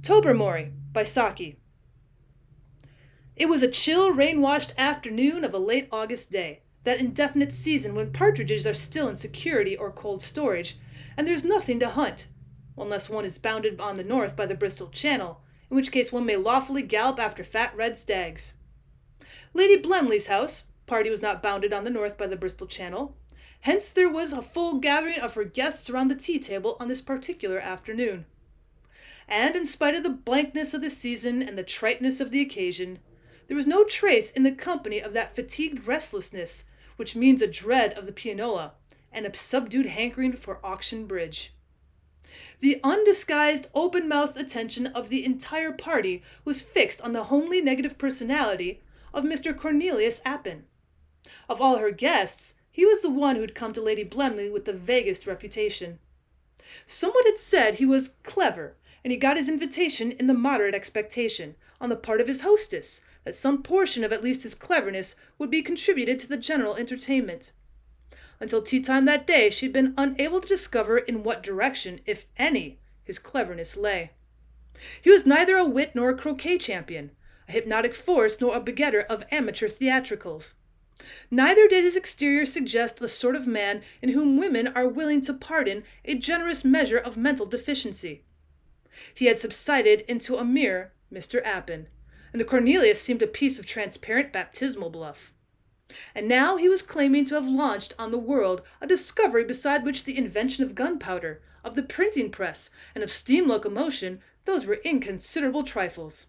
Tobermory by Saki. It was a chill, rain-washed afternoon of a late August day, that indefinite season when partridges are still in security or cold storage, and there's nothing to hunt, unless one is bounded on the north by the Bristol Channel, in which case one may lawfully gallop after fat red stags. Lady Blemley's house party was not bounded on the north by the Bristol Channel, hence there was a full gathering of her guests around the tea-table on this particular afternoon. And in spite of the blankness of the season and the triteness of the occasion, there was no trace in the company of that fatigued restlessness which means a dread of the pianola and a subdued hankering for auction bridge. The undisguised, open-mouthed attention of the entire party was fixed on the homely negative personality of Mr. Cornelius Appin. Of all her guests, he was the one who had come to Lady Blemley with the vaguest reputation. Someone had said he was clever, and he got his invitation in the moderate expectation, on the part of his hostess, that some portion of at least his cleverness would be contributed to the general entertainment. Until tea-time that day she had been unable to discover in what direction, if any, his cleverness lay. He was neither a wit nor a croquet champion, a hypnotic force nor a begetter of amateur theatricals. Neither did his exterior suggest the sort of man in whom women are willing to pardon a generous measure of mental deficiency. He had subsided into a mere Mr. Appin, and the Cornelius seemed a piece of transparent baptismal bluff. And now he was claiming to have launched on the world a discovery beside which the invention of gunpowder, of the printing press, and of steam locomotion, those were inconsiderable trifles.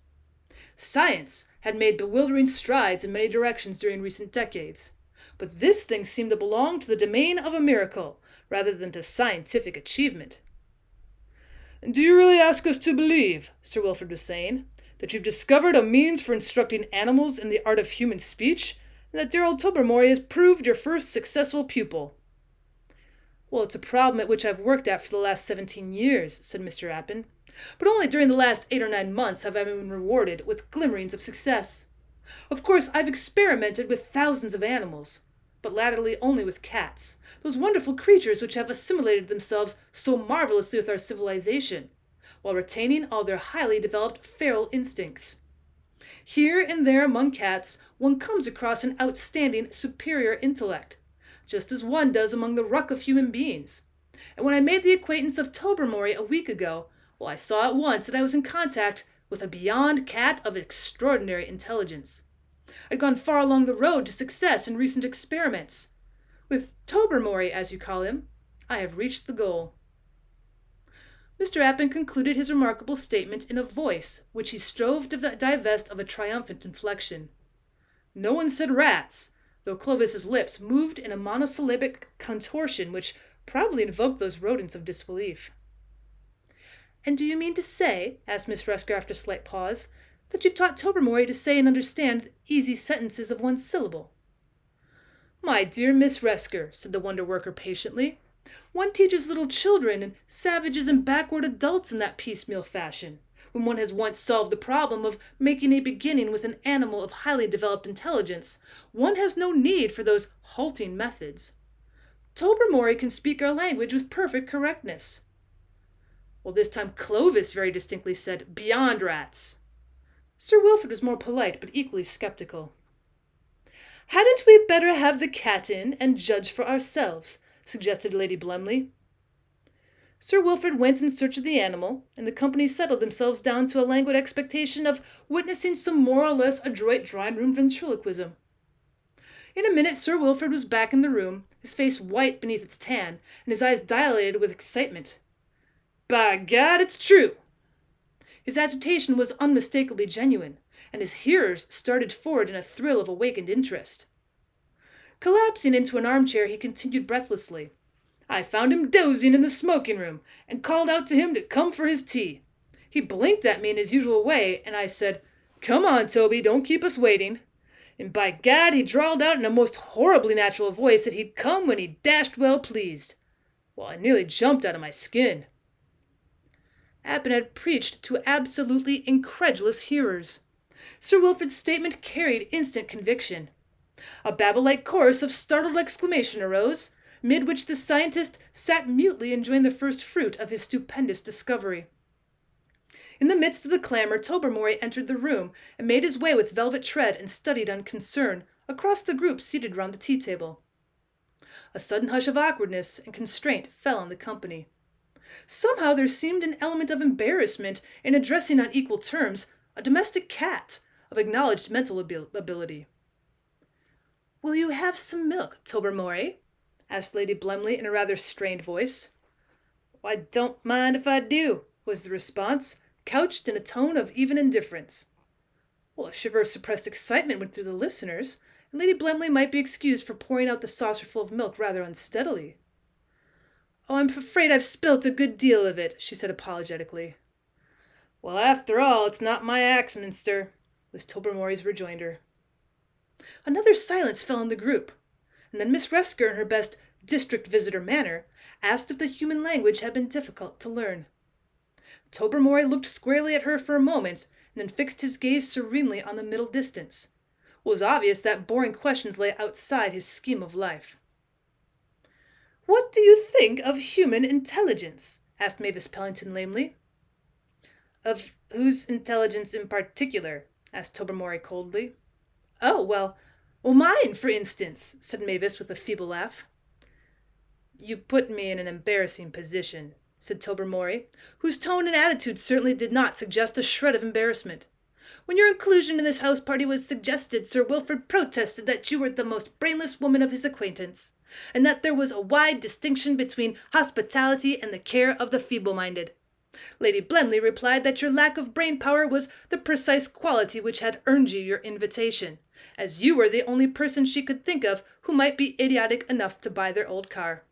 Science had made bewildering strides in many directions during recent decades, but this thing seemed to belong to the domain of a miracle, rather than to scientific achievement. "Do you really ask us to believe," Sir Wilfrid was saying, "that you've discovered a means for instructing animals in the art of human speech, and that dear old Tobermory has proved your first successful pupil?" "Well, it's a problem at which I've worked at for the last 17 years, said Mr. Appin. "But only during the last 8 or 9 months have I been rewarded with glimmerings of success. Of course, I've experimented with thousands of animals, but latterly only with cats, those wonderful creatures which have assimilated themselves so marvelously with our civilization, while retaining all their highly developed feral instincts. Here and there among cats one comes across an outstanding superior intellect, just as one does among the ruck of human beings. And when I made the acquaintance of Tobermory a week ago, well, I saw at once that I was in contact with a beyond cat of extraordinary intelligence. I'd gone far along the road to success in recent experiments. With Tobermory, as you call him, I have reached the goal." Mr. Appin concluded his remarkable statement in a voice which he strove to divest of a triumphant inflection. No one said rats, though Clovis's lips moved in a monosyllabic contortion which probably invoked those rodents of disbelief. "And do you mean to say," asked Miss Resker after a slight pause, "that you've taught Tobermory to say and understand easy sentences of one syllable?" "My dear Miss Resker," said the wonder-worker patiently, "one teaches little children and savages and backward adults in that piecemeal fashion, when one has once solved the problem of making a beginning with an animal of highly developed intelligence. One has no need for those halting methods. Tobermory can speak our language with perfect correctness." Well, this time Clovis very distinctly said, "Beyond rats." Sir Wilfrid was more polite, but equally skeptical. "Hadn't we better have the cat in and judge for ourselves?" suggested Lady Blemley. Sir Wilfrid went in search of the animal, and the company settled themselves down to a languid expectation of witnessing some more or less adroit drawing-room ventriloquism. In a minute Sir Wilfrid was back in the room, his face white beneath its tan, and his eyes dilated with excitement. "By Gad, it's true!" His agitation was unmistakably genuine, and his hearers started forward in a thrill of awakened interest. Collapsing into an armchair, he continued breathlessly, "I found him dozing in the smoking-room, and called out to him to come for his tea. He blinked at me in his usual way, and I said, 'Come on, Toby, don't keep us waiting.' And by Gad, he drawled out in a most horribly natural voice that he'd come when he dashed well pleased. Well, I nearly jumped out of my skin." Appin had preached to absolutely incredulous hearers. Sir Wilfrid's statement carried instant conviction. A Babel-like chorus of startled exclamation arose, mid which the scientist sat mutely enjoying the first fruit of his stupendous discovery. In the midst of the clamor, Tobermory entered the room and made his way with velvet tread and studied unconcern across the group seated round the tea table. A sudden hush of awkwardness and constraint fell on the company. Somehow there seemed an element of embarrassment in addressing on equal terms a domestic cat of acknowledged mental ability. "Will you have some milk, Tobermory?" asked Lady Blemley in a rather strained voice. "I don't mind if I do," was the response, couched in a tone of even indifference. A shiver of suppressed excitement went through the listeners, and Lady Blemley might be excused for pouring out the saucerful of milk rather unsteadily. "I'm afraid I've spilt a good deal of it," she said apologetically. "Well, after all, it's not my Axminster," was Tobermory's rejoinder. Another silence fell on the group, and then Miss Resker, in her best district visitor manner, asked if the human language had been difficult to learn. Tobermory looked squarely at her for a moment, and then fixed his gaze serenely on the middle distance. It was obvious that boring questions lay outside his scheme of life. "What do you think of human intelligence?" asked Mavis Pellington lamely. "Of whose intelligence in particular?" asked Tobermory coldly. Well, mine, for instance," said Mavis with a feeble laugh. "You put me in an embarrassing position," said Tobermory, whose tone and attitude certainly did not suggest a shred of embarrassment. "When your inclusion in this house party was suggested, Sir Wilfrid protested that you were the most brainless woman of his acquaintance, and that there was a wide distinction between hospitality and the care of the feeble-minded. Lady Blemley replied that your lack of brain power was the precise quality which had earned you your invitation, as you were the only person she could think of who might be idiotic enough to buy their old car.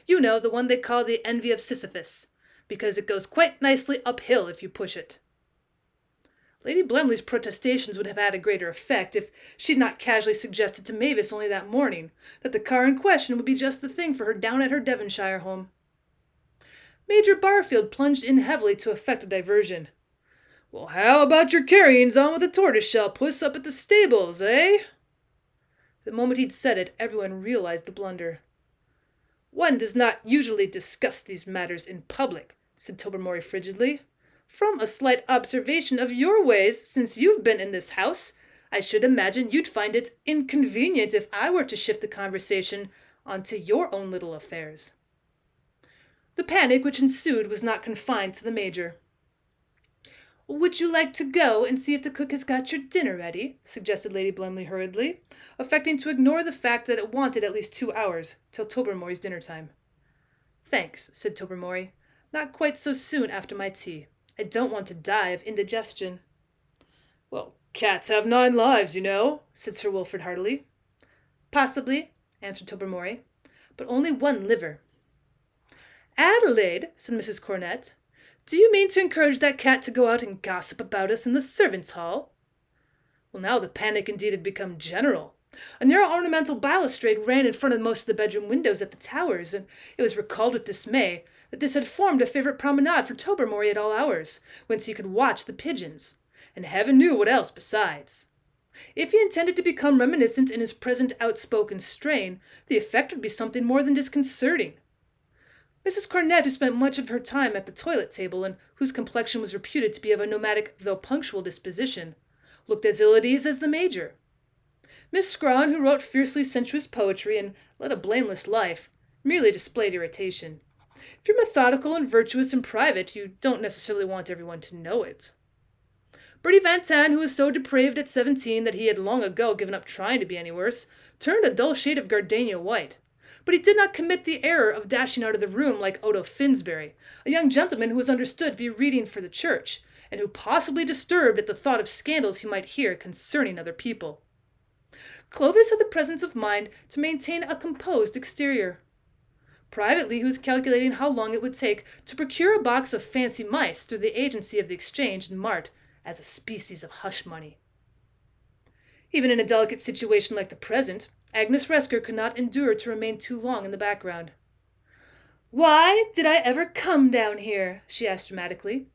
You know, the one they call the envy of Sisyphus, because it goes quite nicely uphill if you push it." Lady Blemley's protestations would have had a greater effect if she had not casually suggested to Mavis only that morning that the car in question would be just the thing for her down at her Devonshire home. Major Barfield plunged in heavily to effect a diversion. "Well, how about your carryings on with the tortoiseshell puss up at the stables, eh?" The moment he'd said it, everyone realized the blunder. "One does not usually discuss these matters in public," said Tobermory frigidly. "From a slight observation of your ways since you've been in this house, I should imagine you'd find it inconvenient if I were to shift the conversation onto your own little affairs." The panic which ensued was not confined to the Major. "Would you like to go and see if the cook has got your dinner ready?" suggested Lady Blemley hurriedly, affecting to ignore the fact that it wanted at least 2 hours till Tobermory's dinner time. "Thanks," said Tobermory. "Not quite so soon after my tea. I don't want to die of indigestion." "Well, cats have 9 lives, you know," said Sir Wilfrid heartily. "Possibly," answered Tobermory, "but only 1 liver." "Adelaide," said Mrs. Cornett, "do you mean to encourage that cat to go out and gossip about us in the servants' hall?" Well, now the panic indeed had become general. A narrow ornamental balustrade ran in front of most of the bedroom windows at the towers, and it was recalled with dismay that this had formed a favourite promenade for Tobermory at all hours, whence he could watch the pigeons, and heaven knew what else besides. If he intended to become reminiscent in his present outspoken strain, the effect would be something more than disconcerting. Mrs. Cornett, who spent much of her time at the toilet table, and whose complexion was reputed to be of a nomadic though punctual disposition, looked as ill at ease as the Major. Miss Scrawn, who wrote fiercely sensuous poetry and led a blameless life, merely displayed irritation. If you're methodical and virtuous in private, you don't necessarily want everyone to know it. Bertie Van Tan, who was so depraved at 17 that he had long ago given up trying to be any worse, turned a dull shade of gardenia white. But he did not commit the error of dashing out of the room like Odo Finsbury, a young gentleman who was understood to be reading for the church, and who possibly disturbed at the thought of scandals he might hear concerning other people. Clovis had the presence of mind to maintain a composed exterior. Privately, he was calculating how long it would take to procure a box of fancy mice through the agency of the Exchange and Mart as a species of hush money. Even in a delicate situation like the present, Agnes Resker could not endure to remain too long in the background. "Why did I ever come down here?" she asked dramatically.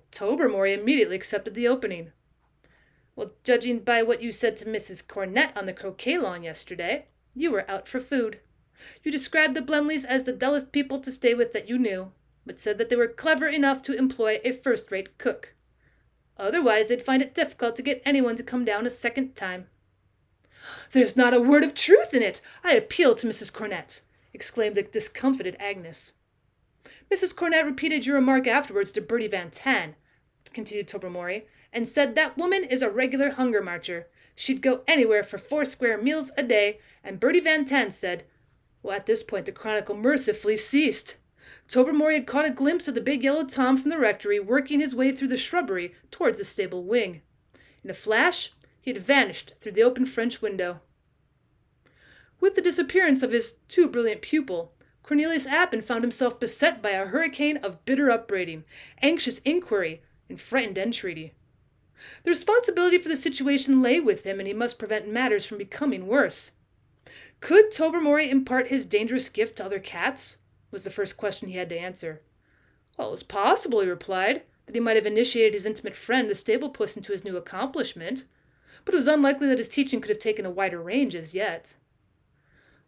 Tobermory immediately accepted the opening. "Well, judging by what you said to Mrs. Cornett on the croquet lawn yesterday, you were out for food. You described the Blemleys as the dullest people to stay with that you knew. but said that they were clever enough to employ a first-rate cook. Otherwise, they'd find it difficult to get anyone to come down a second time. "There's not a word of truth in it! I appeal to Mrs. Cornett!" exclaimed the discomfited Agnes. "Mrs. Cornett repeated your remark afterwards to Bertie Van Tan," continued Tobermory, "and said that woman is a regular hunger marcher. She'd go anywhere for 4 square meals a day, and Bertie Van Tan said—" Well, at this point the chronicle mercifully ceased. Tobermory had caught a glimpse of the big yellow Tom from the rectory working his way through the shrubbery towards the stable wing. In a flash, he had vanished through the open French window. With the disappearance of his too brilliant pupil, Cornelius Appin found himself beset by a hurricane of bitter upbraiding, anxious inquiry, and frightened entreaty. The responsibility for the situation lay with him, and he must prevent matters from becoming worse. Could Tobermory impart his dangerous gift to other cats? Was the first question he had to answer. Well, it was possible, he replied, that he might have initiated his intimate friend, the stable puss, into his new accomplishment, but it was unlikely that his teaching could have taken a wider range as yet.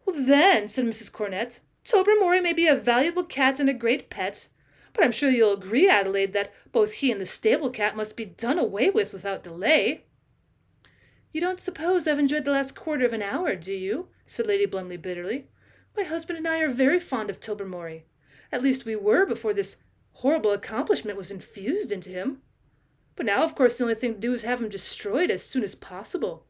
Well then, said Mrs. Cornett, Tobermory may be a valuable cat and a great pet, but I'm sure you'll agree, Adelaide, that both he and the stable cat must be done away with without delay. You don't suppose I've enjoyed the last quarter of an hour, do you? Said Lady Blumley bitterly. My husband and I are very fond of Tobermory. At least we were before this horrible accomplishment was infused into him. But now, of course, the only thing to do is have him destroyed as soon as possible.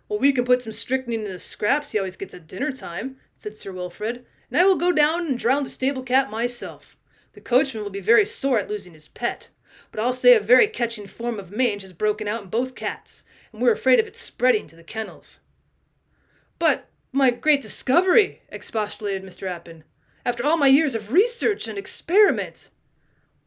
Well, we can put some strychnine in the scraps he always gets at dinner time, said Sir Wilfrid, and I will go down and drown the stable cat myself. The coachman will be very sore at losing his pet, but I'll say a very catching form of mange has broken out in both cats, and we're afraid of it spreading to the kennels. But my great discovery, expostulated Mr. Appin, after all my years of research and experiment.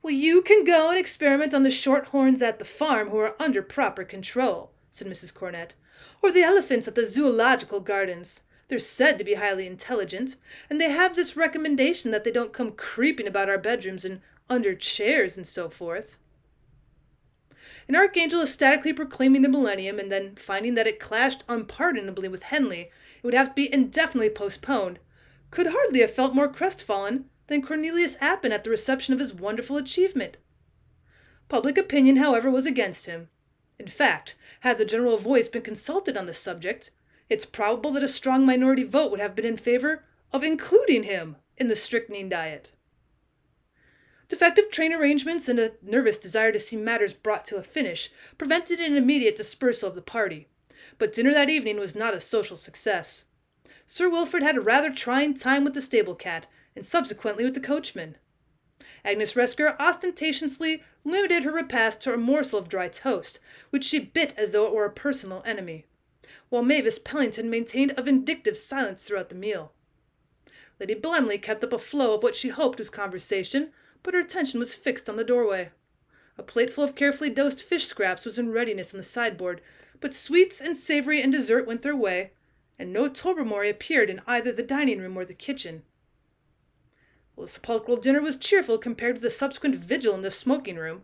Well, you can go and experiment on the shorthorns at the farm who are under proper control, said Mrs. Cornett, or the elephants at the zoological gardens. They're said to be highly intelligent, and they have this recommendation that they don't come creeping about our bedrooms and under chairs and so forth. An archangel ecstatically proclaiming the millennium and then finding that it clashed unpardonably with Henley, it would have to be indefinitely postponed, could hardly have felt more crestfallen than Cornelius Appin at the reception of his wonderful achievement. Public opinion, however, was against him. In fact, had the general voice been consulted on the subject, it's probable that a strong minority vote would have been in favor of including him in the strychnine diet. Defective train arrangements and a nervous desire to see matters brought to a finish prevented an immediate dispersal of the party, but dinner that evening was not a social success. Sir Wilfrid had a rather trying time with the stable cat, and subsequently with the coachman. Agnes Resker ostentatiously limited her repast to a morsel of dry toast, which she bit as though it were a personal enemy, while Mavis Pellington maintained a vindictive silence throughout the meal. Lady Blemley kept up a flow of what she hoped was conversation, but her attention was fixed on the doorway. A plateful of carefully dosed fish scraps was in readiness on the sideboard, but sweets and savory and dessert went their way, and no Tobermory appeared in either the dining-room or the kitchen. Well, the sepulchral dinner was cheerful compared to the subsequent vigil in the smoking-room.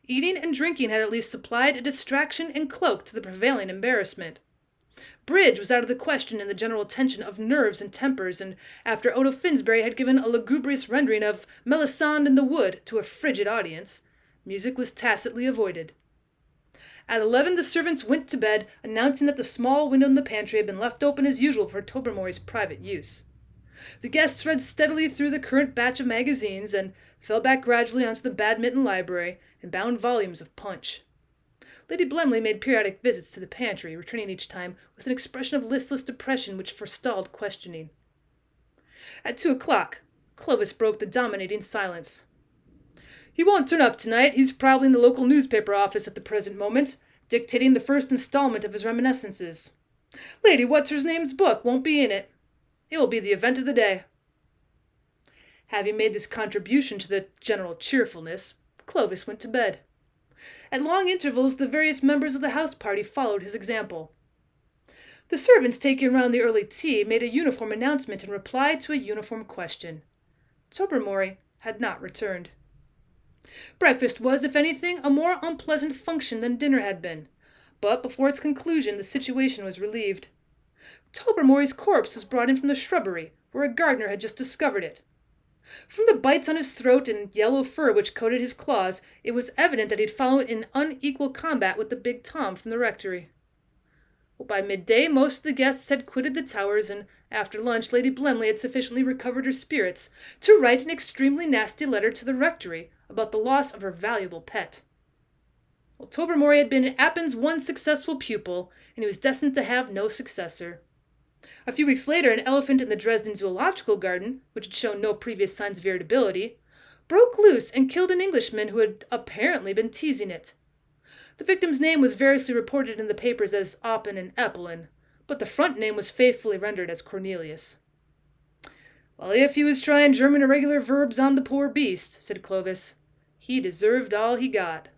Eating and drinking had at least supplied a distraction and cloak to the prevailing embarrassment. Bridge was out of the question in the general tension of nerves and tempers, and after Odo Finsbury had given a lugubrious rendering of Melisande in the Wood to a frigid audience, music was tacitly avoided. At 11 the servants went to bed, announcing that the small window in the pantry had been left open as usual for Tobermory's private use. The guests read steadily through the current batch of magazines and fell back gradually onto the badminton library and bound volumes of Punch. Lady Blemley made periodic visits to the pantry, returning each time with an expression of listless depression which forestalled questioning. At 2 o'clock, Clovis broke the dominating silence. He won't turn up tonight. He's probably in the local newspaper office at the present moment, dictating the first installment of his reminiscences. Lady What's-Her-Name's book won't be in it. It will be the event of the day. Having made this contribution to the general cheerfulness, Clovis went to bed. At long intervals, the various members of the house party followed his example. The servants taking round the early tea made a uniform announcement in reply to a uniform question. Tobermory had not returned. Breakfast was, if anything, a more unpleasant function than dinner had been, but before its conclusion the situation was relieved. Tobermory's corpse was brought in from the shrubbery, where a gardener had just discovered it. From the bites on his throat and yellow fur which coated his claws, it was evident that he had fallen in unequal combat with the big Tom from the rectory. Well, by midday, most of the guests had quitted the towers, and after lunch, Lady Blemley had sufficiently recovered her spirits to write an extremely nasty letter to the rectory about the loss of her valuable pet. Well, Tobermory had been Appin's one successful pupil, and he was destined to have no successor. A few weeks later, an elephant in the Dresden Zoological Garden, which had shown no previous signs of irritability, broke loose and killed an Englishman who had apparently been teasing it. The victim's name was variously reported in the papers as Oppen and Eppelin, but the front name was faithfully rendered as Cornelius. "Well, if he was trying German irregular verbs on the poor beast," said Clovis, "he deserved all he got."